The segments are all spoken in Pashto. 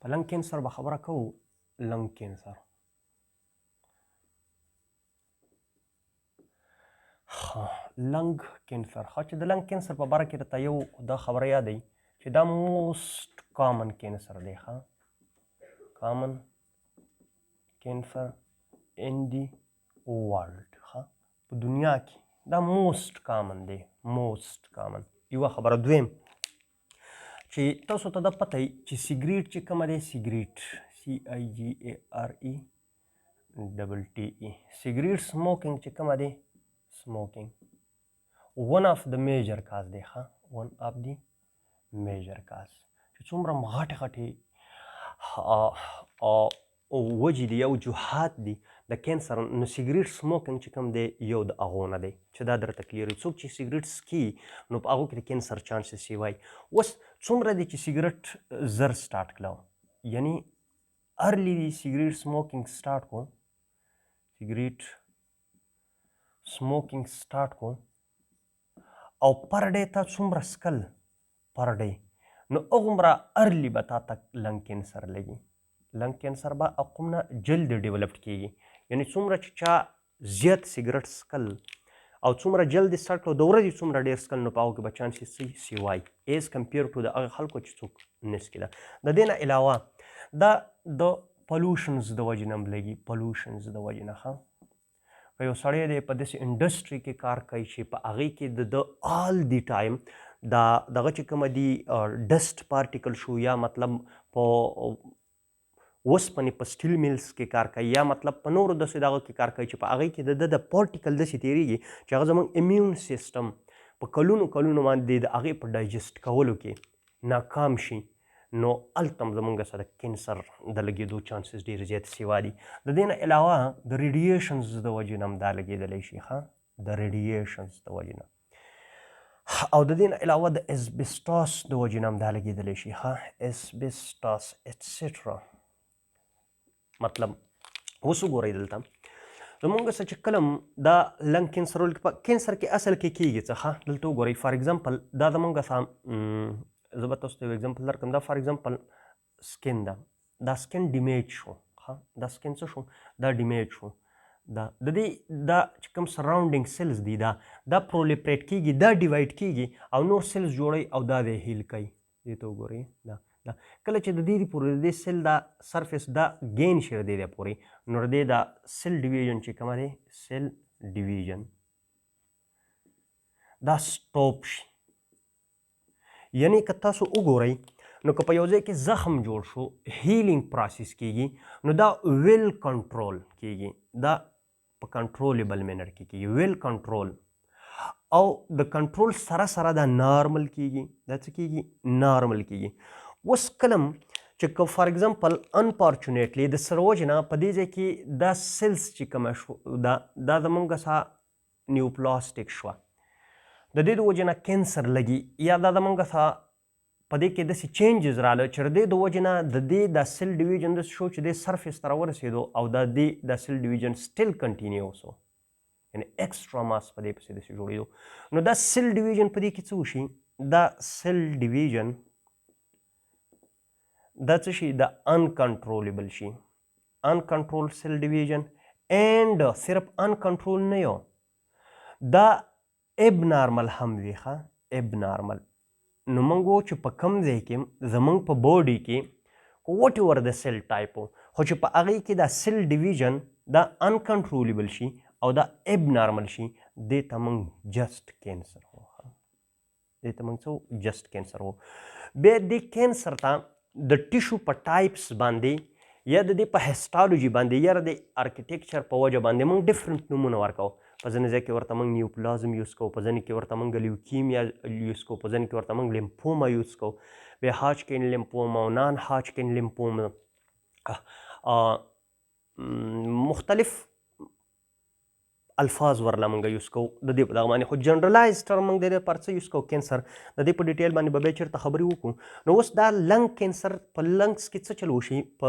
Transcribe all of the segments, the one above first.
په لنګ کینسر به خبره کوو. لنګ کینسر لنګ کینسر چې د لنګ کینسر په باره کې درته یو دا خبره یادوي چې دا موسټ کامن کینسر دی. کامن کینسر ان دی ورلډ، په دنیا کې دا موسټ کامن دی. موسټ کامن یوه خبره. دویم چې تاسو ته دا پته وي چې سیګریټ چې کومه دی، سیګریټ CIGARETTE سیګریټ سموکینګ چې کومه دی، smoking one of the major cause دی. one of the major cause چې څومره غټې غټې وجې دي یا وجوهات دي د کینسر، نو سیګریټ سموکینګ چې کوم دی یو د هغو نه دی چې دا درته کلیر وي. څوک چې سیګریټ څکي نو په هغو کې د کینسر چانسز یې وایي. اوس څومره دی چې سیګریټ زر سټارټ کړه، یعنی ارلی دی سیګریټ سموکینګ سټارټ کو، سیګریټ سموکینګ سټارټ کو او پر ډے تا څومره سکل پر ډے، نو هغومره ارلی به تا ته لنګ کینسر لګي. لنګ کینسر به هغومره جلد ډیولپډ کیږي، یعنی څومره چې چا زیات سیګریټ سکل او څومره جلد یې سټارټ کړو، د ورځې څومره ډېر سکل، نو په هغو کې به چانسز سی وای ایز کمپیر ټو د هغه خلکو چې څوک نه څکي. د دې نه علاوه دا د پلوشنز د وجې نه هم لګي. پلوشنز د وجې نه که یو سړی دی په داسې انډسټري کې کار کوي چې په هغې کې د آل دی ټایم دا دغه چې کومه دي ډسټ پارټیکل شو، یا مطلب په اوسپنې په سټیل میلز کې کار کوي، یا مطلب په نورو داسې دغه کې کار کوي چې په هغې کې د پارټیکل داسې تېرېږي چې هغه زموږ امیون سیسټم په کلونو باندې د هغې په ډایجسټ کولو کې ناکام شي، نو هلته هم زموږ سره د کینسر د لګېدو چانسز ډېر زیات سیوا دي. د دې نه علاوه د ریډیشنز د وجې نه هم دا لګېدلی شي، د ریډیشنز د وجې نه، او د دې نه علاوه د اسبسټاس د وجې نه هم دا لګېدلی شي. اسبسټاس اټسټرا. مطلب اوس وګورئ دلته زمونږ څه چې کله دا لنګ کینسر کینسر کې اصل کې کېږي څه، دلته وګورئ فار ایګزامپل دا زمونږ زه به تاسو ته یو ایګزامپل درکړم. دا فار ایګزامپل سکن ده، دا سکن ډیمیج شو، دا سکن څه شو، دا ډیمیج شو، دا د دې دا چې کوم سراونډینګ سیلز دي دا پرولیپریټ کېږي، دا ډیوایډ کېږي او نور سیلز جوړوي او دا دی هیل کوي. دې ته وګورئ، دا کله چې د دې پورې د دې سیل دا سرفیس دا گین شي د دې پورې، نو د دې دا سیل ډیویژن چې کومه دی، سیل ډیویژن دا سټاپ شي. یعنی که تاسو وګورئ نو که په یو ځای کې زخم جوړ شو، هیلینګ پروسس کېږي، نو دا ویل کنټرول کېږي، دا په کنټرولیبل مینر کې کېږي، ویل کنټرول، او د کنټرول سره سره دا نارمل کېږي. دا څه کېږي، نارمل کېږي. اوس کلم چې که فار ایګزامپل انفارچونیټلی د سره وجې نه په دې ځای کې دا سیلز چې کومه شو، دا زمونږ سه نیوپلاسټیک شوه، د دې د وجې نه کینسر لګي، یا دا زمونږ سه په دې کې داسې چینجز راغله چې د دې د وجې نه د دې دا سیل ډیویژن داسې شو چې دې سرفیس ته راورسېدو او دا سیل ډیویژن سټیل کنټینیو شو، یعنی ایکسټرا ماس په دې پسې داسې جوړېدو. نو دا سیل ډیویژن په دې کې څه وشي، دا سیل ډیویژن دا څه شي، دا انکنټرولیبل شي، انکنټرول سیل ډیویژن. اینډ صرف انکنټرول نه یو، دا اب نارمل هم وي. اب نارمل نو موږ وو چې په کوم ځای کې زموږ په باډي کې واټ ایور د سیل ټایپ و، خو چې په هغې کې دا سیل ډیویژن دا انکنټرولیبل شي او دا اب نارمل شي، دې ته موږ جسټ کینسر وو. دې ته موږ څه وو، جسټ کینسر وو. بیا دې کینسر ته د ټیشو په ټایپس باندې یا د دې په هسټالوجي باندې یا د ارکیټیکچر په وجه باندې موږ ډفرنټ نومونه ورکوو. په ځینې ځای کې ورته موږ نیوپلازم یوز کوو، په ځینې کې ورته موږ لیوکیمیا یوز کوو، په ځینې کې ورته موږ لیمفوما یوز کوو، بیا هاچکن لیمفوما او نان هاچکن لیمفوما، مختلف الفاظ ورله موږ یوز کوو د دې په دغه باندې، خو جنرلایز ټرم موږ د دې لپاره څه یوز کوو، کینسر. د دې په ډیټیل باندې به بیا چېرته خبرې وکړو. نو اوس دا لنګ کینسر په لنګس کې څه چل وشي، په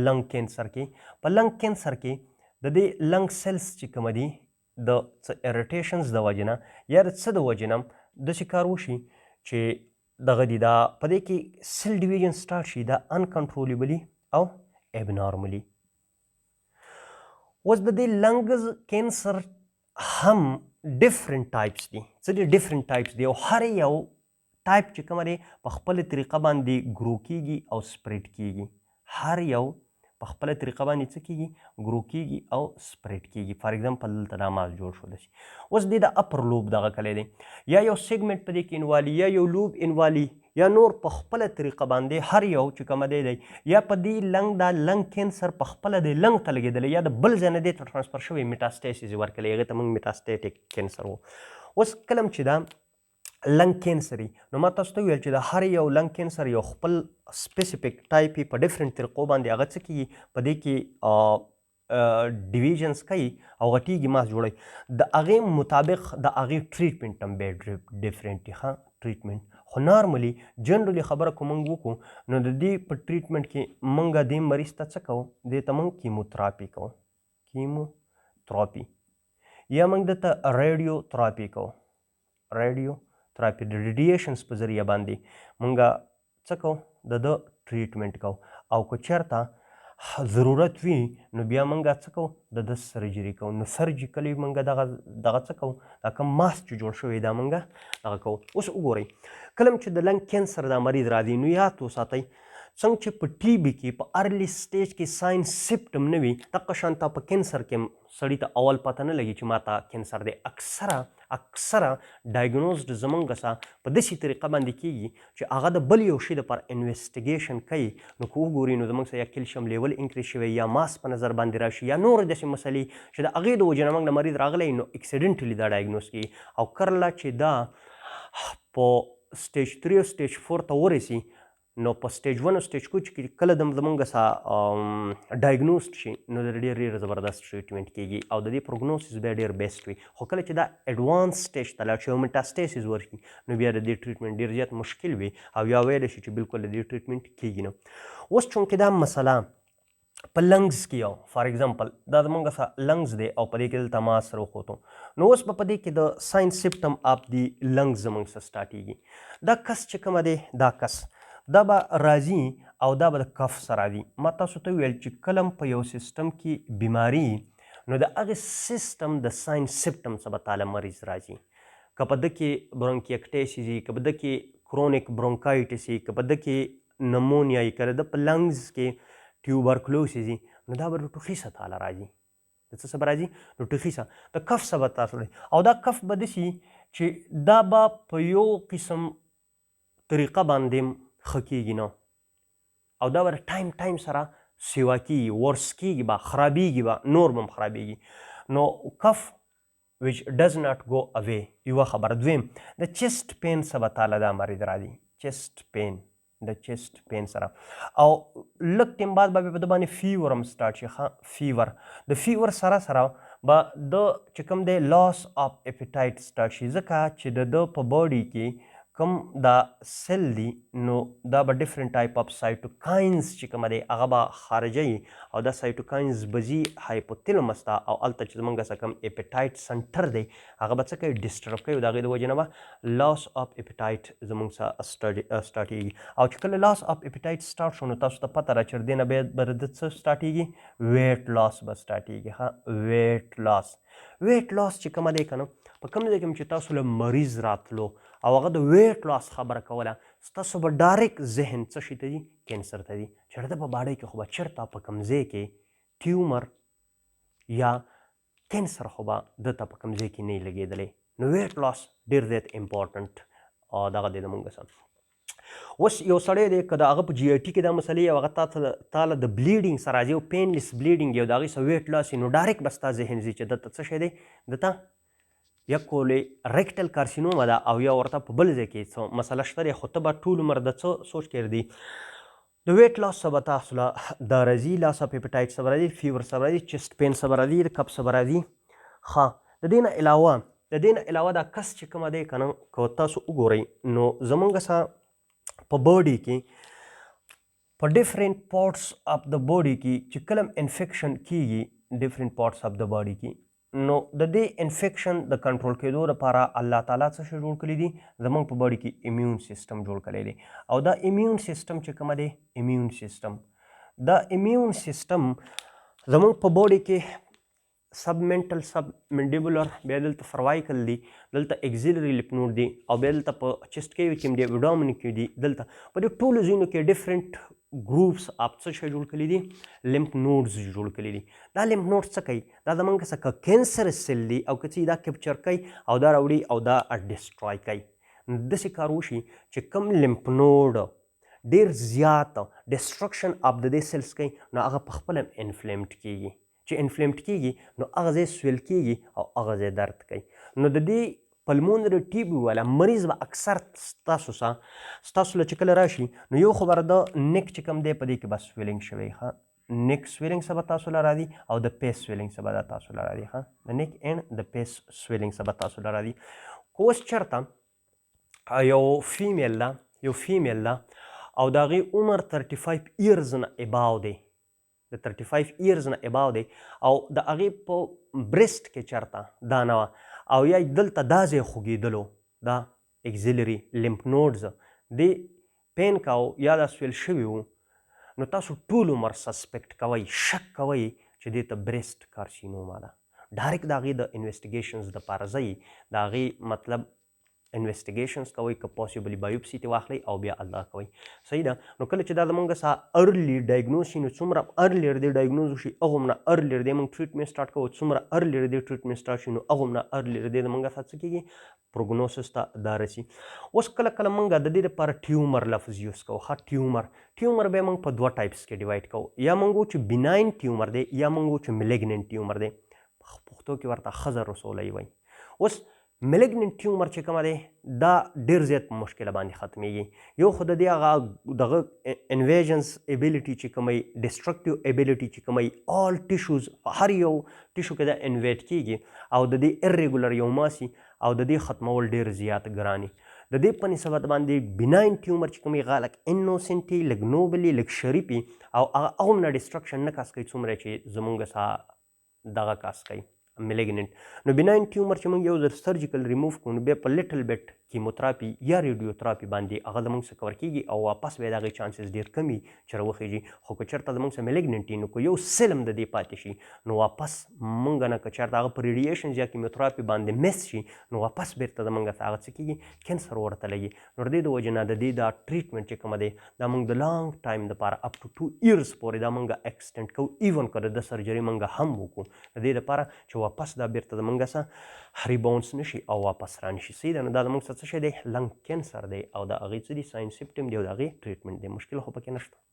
لنګ کینسر کې د دې لنګ سیلز چې کومه دي د څه اریټیشنز د وجې نه یا د څه د وجې نه داسې کار وشي چې دغه دي دا په دې کې سیل ډیویژن سٹارټ شي دا انکنټرولیبلی او ابنارملی. اوس د دې لنګز کینسر هم ډیفرنٹ ټایپس دي. څه دي ډیفرنٹ ټایپس دي او هر یو ټایپ چې کومه دی په خپله طریقه باندې ګرو کیږي او سپریډ کیږي. هر یو په خپله طریقه باندې څه کیږي ګرو کیږي او سپریډ کیږي. فار ایگزامپل دلته دا ماس جوړ شو داسې. اوس دې د اپر لوب دغه کلی دی یا یو سیګمنټ په دې کې انوالي یا یو لوب انوالي یا نور په خپله طریقه باندې هر یو چې کومه دی یا په دې لنګ دا لنګ کینسر په خپله د لنګ ته لګېدلی یا د بل ځای نه دې ته ټرانسفر شوی میټاسټیسس یې ورکړلی هغې ته موږ میټاسټیټک کینسر و. اوس کله چې دا لنګ کینسر نو ما تاسو ته ویل چې د هر یو لنګ کینسر یو خپل سپیسیفیک ټایپ په ډیفرنٹ طریقو باندې هغه څه کیږي په دې کې ډیویژنز کوي او غټیږي ماس جوړوي د هغې مطابق د هغې ټریټمنټ هم بیا ډیفرنٹ دي. ښه ټریټمنټ خو نارملی جنرلی خبره که موږ وکړو نو د دې په ټریټمنټ کې موږ دې مریض ته څه کوو دې ته موږ کیموتراپي کوو. کیموتراپي یا موږ دته ریډیو تراپي کوو. ریډیو تراپي د ریډیشنز په ذریعه باندې موږ څه کوو د ده ټریټمنټ کوو او که چېرته ضرورت وي نو بیا موږ څه کوو د ده سرجري کوو. نو سرجیکلی موږ دغه څه کوو دا کوم ماس چې جوړ شوی دا موږ دغه کوو. اوس وګورئ کله چې د لنګ کینسر دا مریض راځي نو یاد وساتئ څنګه چې په ټي بي کې په ارلی سټیج کې ساین سپټم نه وي دغه شانته په کینسر کې سړي ته اول پته نه لګي چې ماته کینسر دی. اکثره ډایګنوزډ زمونږ سره په داسې طریقه باندې کیږي چې هغه د بل یو شي دپاره انویسټیګیشن کوي. نو که وګوري نو زمونږ سره یا کیلشیم لیول انکریز شوی یا ماس په نظر باندې راشي یا نور داسې مسلې چې د هغې د وجې نه موږ د مریض راغلی نو اکسیډنټلي دا ډایګنوز کیږي او کرله چې دا په سټیج 3 او سټیج 4 ته ورسي نو په سټیج 1 او سټیج 2 کې کله زمونږ سره ډایګنوزډ شي نو د ډېر زبردست ټریټمنټ کیږي او د دې پروګنوسس بیا ډېر بیسټ وي. خو کله چې دا ایډوانس سټیج ته لاړ شي او میټاسټیسس ورشي نو بیا د دې ټریټمنټ ډېر زیات مشکل وي او یا ویلی شي چې بالکل د دې ټریټمنټ کیږي نه. اوس چونکې دا مسله په لنګز کې یو فار ایگزامپل دا زمونږ سره لنګز دی او په دې کې دلته ما سره وښوتو نو اوس په دې کې د ساین سپټم اف دی لنګز زمونږ سره سټارټېږي. دا کس چې کومه دی دا کس دا به راځي او دا به د کف سره راځي. ما تاسو ته ویل چې کله په یو سیستم کې بیماري نو د هغې سیستم د ساین سپټم څخه به تاله مریض راځي. که په ده کې برونکیکټیسس وي که په ده کې کرونیک برونکایټس وي که په ده کې نمونیا وي که د په لنګز کې ټیوبرکلوسس وي نو دا به د ټوخي څخه تاله راځي. د څه څه به راځي د ټوخي څخه د کف څخه به تاسو او دا کف به داسې چې دا به په یو قسم طریقه باندې ښه کېږي نه او دا به د ټایم سره سیوا کېږي ورس کېږي به خرابېږي به نور به هم خرابېږي. نو کف which does not go away یوه خبره. دویم د چیسټ پین څخه به تاله دا مریض راځي. چیسټ پین د چیسټ پین سره او لږ ټیم بعد به په ده باندې فیور هم سټارټ شي. ښه فیور د فیور سره به د چې کوم دی لاس اف اپیټایټ سټارټ شي ځکه چې د ده په باډي کې کوم دا سیل دی نو دا به ډیفرنٹ ټایپ اف سایټوکاینز چې کومه دی هغه به خارجوي او دا سایټوکاینز به ځي هایپوتیلمس ته او هلته چې زموږ سره کوم اپیټایټ سنټر دی هغه به څه کوي ډسټرب کوي او د هغې د وجې نه به لاس اف اپیټایټ زموږ سره سټارټېږي. او چې کله لاس اف اپیټایټ سټارټ شو نو تاسو ته پته را چې د دې نه بیا به د څه سټارټېږي ویټ لاس به سټارټېږي. ښه ویټ لاس چې کومه دی که نه په کوم ځای کې چې تاسو له مریض راتلو او هغه د ویټ لاس خبره کوله ستاسو به ډایرکټ ذهن څه شي ته ځي کینسر ته ځي چې د په باډۍ کې خو به چېرته په کوم ځای کې ټیومر یا کینسر خو به ده ته په کوم ځای کې نه وي لګېدلی. نو ویټ لاس ډېر زیات امپورټنټ دغه دی زمونږ سره. اوس یو سړی دی که د هغه په جي آی ټي کې دا مسلې او هغه تاله د بلیډینګ سره راځي او پینلیس بلیډینګ یو د هغې سره ویټ لاس وي نو ډایرکټ به ستا ذهن ځي چې دته څه شی دی دته یا کولی ریکټل کارسینوما ده او یا ورته په بل ځای کې څه مسله شته دی خو ته به ټول عمر د څه سوچ کې ردي د ویټ لاس څخه به تاسو له دا راځي لاس اف اپیټایټ څخه به راځي فیور څخه به راځي چیسټ پین څخه به راځي د کپ څخه به راځي. ښه د دې نه علاوه دا کس چې کومه دی که نه که تاسو وګورئ نو زمونږ سره په باډي کې په ډفرنٹ پارټس اف د باډي کې چې کله انفیکشن کیږي ډفرنٹ پارټس اف د باډي کې نو د دې انفیکشن د کنټرول کېدو لپاره الله تعالی څه شی جوړ کړي دي زموږ په باډي کې امیون سیستم جوړ کړی دی او دا امیون سیستم چې کومه دی امیون سیستم دا امیون سیستم زموږ په باډي کې سب منټل سب منډیبولر بیا دلته سروایکل دی دلته اگزیلري لیف نود دی او بیا دلته په چیسټ کې کوم دی وډامن کې دی دلته په دې ټولو ځینو کې ډیفرنٹ ګروپس اپ څه شی جوړ کړي دي لیمف نودز جوړ کړي دي دا لیمف نودز څه کوي دا زموږ څخه کینسر سیل دی او که دا کیپچر کوي او دا راوړي او دا ډسټروای کوي داسې کار وشي چې کوم لیمف نود ډیر زیات ډسټرکشن اف د دې سیلز کوي نو هغه په خپل انفلیمډ کیږي چې انفلیمډ کیږي نو هغه ځای سویل کیږي او هغه ځای درد کوي نو د دې پلمونري ټیبي والا مریض به اکثر ستاسو له چې کله راشي نو یو خبره د نیک چې کوم دی په دې کې به سویلنګ شوی ښه نیک سویلنګ څه به تاسو له راځي او د پیس سویلنګ څه به تاسو له راځي ښه د نیک اینډ د پیس سویلنګ څه به تاسو له راځي خو اوس چېرته یو فیمیل ده او د هغې عمر 35 ایرز نه اباو دی د 35 ایرز نه اباو دی او د هغې په برست کې چېرته دا نه وه او یا دلته دا ځای خوږېدلو دا اگزیلري لیمف نودز دې پین کاو یا دا سویل شوي وو نو تاسو ټول عمر سسپیکټ کوئ شک کوئ چې دې ته برست کارسینوما ده ډایرکټ د هغې د انویسټیګیشنز دپاره ځئ د هغې مطلب انویسټیګیشنز کوئ که پاسبلي بایوپسي ترې واخلئ او بیا الله کوئ صحیح ده نو کله چې دا زموږ سره ارلی ډایګنوز شي نو څومره ارلیر دی ډایګنوز وشي هغومره ارلیر دی موږ ټریټمنټ سټارټ کوو څومره ارلیر دی ټریټمنټ سټارټ شي نو هغومره ارلیر دی زموږ سره څه کېږي پروګنوسس ته دا رسي اوس کله کله موږ د دې لپاره ټیومر لفظ یوز کوو ښه ټیومر به موږ په دوه ټایپس کې ډیوایډ کوو یا موږ چې بیناین ټیومر دی یا موږ چې میلیګننټ ټیومر دی پښتو کې ورته ښځه رسولی وایي اوس میلیګننټ ټیومر چې کومه دی دا ډېر زیات په مشکله باندې ختمیږي یو خو د دې هغه دغه انویژنس ایبیلیټي چې کومه ډسټرکټیو ایبیلیټي چې کومه آل ټیشوز هر یو ټیشو کې دا انویټ کیږي او د دې ارریګولر یو ماسي او د دې ختمول ډېر زیات ګراني د دې په نسبت باندې بیناین ټیومر چې کومې هغه لږ انوسنټي لږ نوبلي لږ شریفي او هغه هغومره ډسټرکشن نه کاس کوي څومره چې زمونږ سره دغه کاس کوي میلیګننټ نو بیناین ټیومر چې موږ یو ځل سرجیکل ریموف کړو نو بیا په لیټل بیټ کیموتراپي یا ریډیوتراپي باندې هغه زموږ څخه کور کیږي او واپس بیا د هغې چانسز ډېر کم وي چې راوخیږي خو که چېرته زموږ څخه میلیګننټ وي نو که یو سیل هم د دې پاتې شي نو واپس موږ نه که چېرته هغه په ریډیشنز یا کیموتراپي باندې مس شي نو واپس بیرته زموږ څخه هغه څه کیږي کینسر ورته لګي نو د دې د وجې نه د دې دا ټریټمنټ چې کومه دی دا موږ د لانګ ټایم دپاره اپ ټو 2 ایرز پورې دا موږ ایکسټینډ کوو ایون که د سرجري موږ هم وکړو د دې لپاره چې واپس دا بیرته زموږ څخه ریباونس نشي او واپس رانشي صحیح ده نو دا زموږ څه شی دی لنګ کینسر دی او د هغې څه دي ساین سیمپټم دی او د هغې ټریټمنټ دی مشکل خو پکې نشته